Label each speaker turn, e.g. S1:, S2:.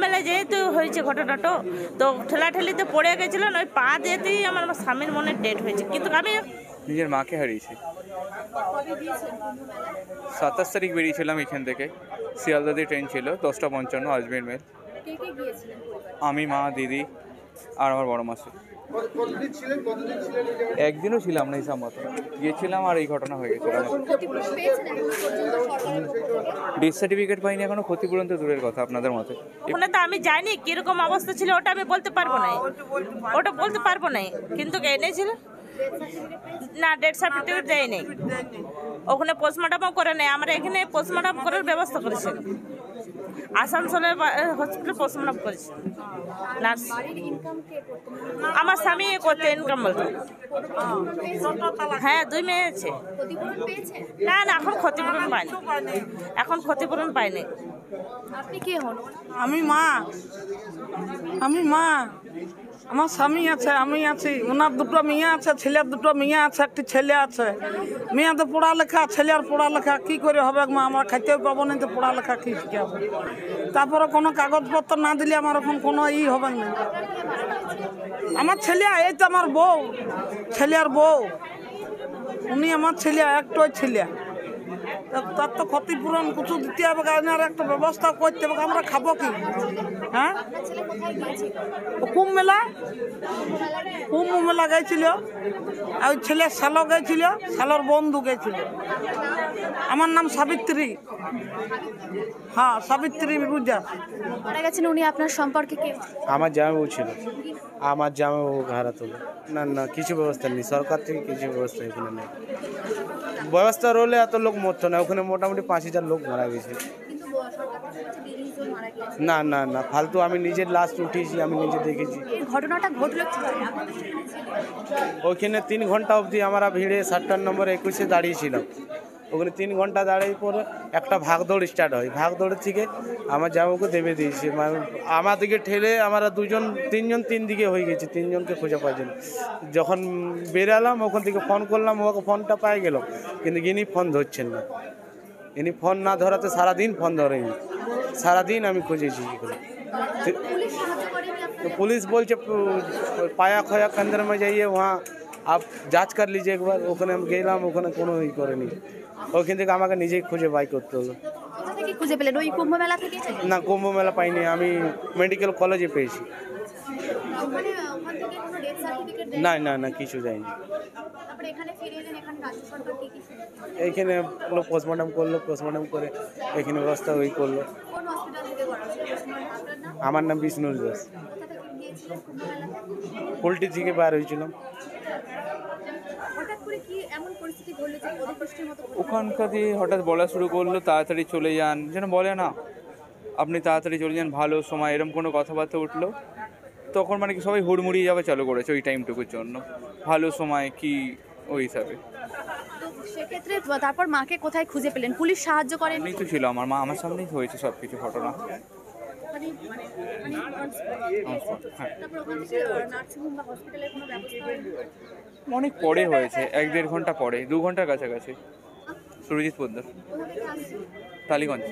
S1: মেলায় যেহেতু হয়েছে ঘটনাটা, তো ঠেলাঠেলিতে পড়ে গেছিলেন, ওই পা দিয়েতেই আমার স্বামীর মনে ডেট হয়েছে। কিন্তু আমি
S2: নিজের মাকে হারিয়েছি। 27 তারিখ বেরিয়েছিলাম এখান থেকে, শিয়ালদাতে ট্রেন ছিল 10:55 আজমের মেল। আমি, মা, দিদি আর আমার বড় মাসি। একদিনও ছিলাম না হিসাব মতো, গিয়েছিলাম আর এই ঘটনা হয়ে গেছিল। ডেথ সার্টিফিকেট পাইনি এখনো, ক্ষতিপূরণ তো দূরের কথা আপনাদের মতে।
S1: ওখানে তো আমি জানি কিরকম অবস্থা ছিল, ওটা আমি বলতে পারবো না, ওটা বলতে পারবো না। কিন্তু এনেছিল না, ডেথ সার্টিফিকেট দেয়নি। ওখানে পোস্টমর্টমও করে নেই, আমরা এখানে পোস্টমর্টম করার ব্যবস্থা করেছি। আসানসোলের হসপিটালে পোস্টমর্টম করেছি। নার্স আমার স্বামী করতে ইনকাম বলতো। হ্যাঁ, 2 মেয়ে আছে। না না, এখন ক্ষতিপূরণ পাইনি, এখন ক্ষতিপূরণ পাইনি।
S3: আপনি কে হন?
S4: আমি মা, আমার স্বামী আছে, আমি আছি, ওনার 2টো মেয়ে আছে, ছেলের 2টো মেয়ে আছে, একটি ছেলে আছে। মেয়েদের পড়ালেখা, ছেলের পড়ালেখা কি করে হবে মা? আমরা খাইতেও পাবো না, তো পড়ালেখা কি শিখাবো? তারপরে কোনো কাগজপত্র না দিলে আমার এখন কোনো হবে না। আমার ছেলে, এই তো আমার বউ, ছেলের বউ, উনি আমার ছেলে, একটাই ছেলে। তার তো ক্ষতিপূরণ কিছু দিতে হবে, আর একটা ব্যবস্থা করতে হবে। আমরা খাবো কি? হ্যাঁ, কুম্ভ মেলা গেছিল, ওই ছেলের শালো গেছিল, শালোর বন্ধু গেছিল। আমার নাম সাবিত্রী। হ্যাঁ, সাবিত্রী পূজা।
S3: মারা গেছেন উনি, আপনার সম্পর্কে কে?
S5: আমার জামাইবাবু ছিল, আমার জামাইবাবু ঘাড়া তোলে। না না, কিছু ব্যবস্থা নেই, সরকার থেকে কিছু ব্যবস্থা এখানে নেই। ব্যবস্থা রইলে এত লোক মরতো না, ওখানে মোটামুটি 5,000 লোক মারা গেছে। না না না, ফালতু। আমি নিজের লাস্ট উঠিয়েছি, আমি নিজে দেখেছি।
S3: ঘটনাটা ঘটলো
S5: ওইখানে 3 ঘন্টা অবধি আমরা ভিড়ে 7 নম্বর 21-এ দাঁড়িয়েছিলাম। ওখানে 3 ঘন্টা দাঁড়িয়ে পরে একটা ভাগদৌড় স্টার্ট হয়। ভাগদৌড়ের থেকে আমার জামাইকে দেবে দিয়েছে, আমার দিকে ঠেলে আমরা 3জন 3 দিকে হয়ে গেছি, 3জনকে খুঁজে পাচ্ছি না। যখন বেরালাম ওখান থেকে ফোন করলাম, ওকে ফোনটা পাই গেল, কিন্তু ইনি ফোন ধরছেন না। ইনি ফোন না ধরাতে সারাদিন ফোন ধরেনি, সারাদিন আমি খুঁজেছি। तो पुलिस बोल पाया खोया केंद्र में जाइए, वहाँ आप जांच कर लीजिए एक बार। ওখানে আমি গেলাম, ওখানে কোনো ই করেনি। ওখান থেকে আমাকে নিজেই খুঁজে বাই করতে হলো।
S3: কোথা থেকে খুঁজে পেলেন? ওই কুম্ভ মেলা থেকে?
S5: না, কুম্ভ মেলা পাইনি, আমি মেডিকেল কলেজে পেয়েছি। না না না, কিছু যায়নি। এইখানে পোস্টমর্টম করলো, পোস্টমর্টম করে এখানে ব্যবস্থা ওই করলো। আমার নাম বিষ্ণু দাস। পোল্ট্রি থেকে বার হয়েছিলাম।
S2: ওখানকার দিয়ে হঠাৎ বলা শুরু করলো, তাড়াতাড়ি চলে যান, যেন বলে না আপনি তাড়াতাড়ি চলে যান, ভালো সময়, এরকম কোনো কথাবার্তা উঠলো। তখন মানে কি সবাই হুড়মুড়িয়ে যাওয়া চালু করেছে ওই টাইমটুকুর জন্য, ভালো সময় কি ওই হিসাবে।
S3: সেক্ষেত্রে তারপর মাকে কোথায় খুঁজে পেলেন? পুলিশ সাহায্য করেন?
S2: তো ছিল আমার মা, আমার সামনেই হয়েছে সব কিছু ঘটনা। অনেক পরে হয়েছে, 1-1.5 ঘন্টা পরে, 2 ঘন্টার কাছাকাছি। সুরজিৎ পোদ্দার, টালিগঞ্জ।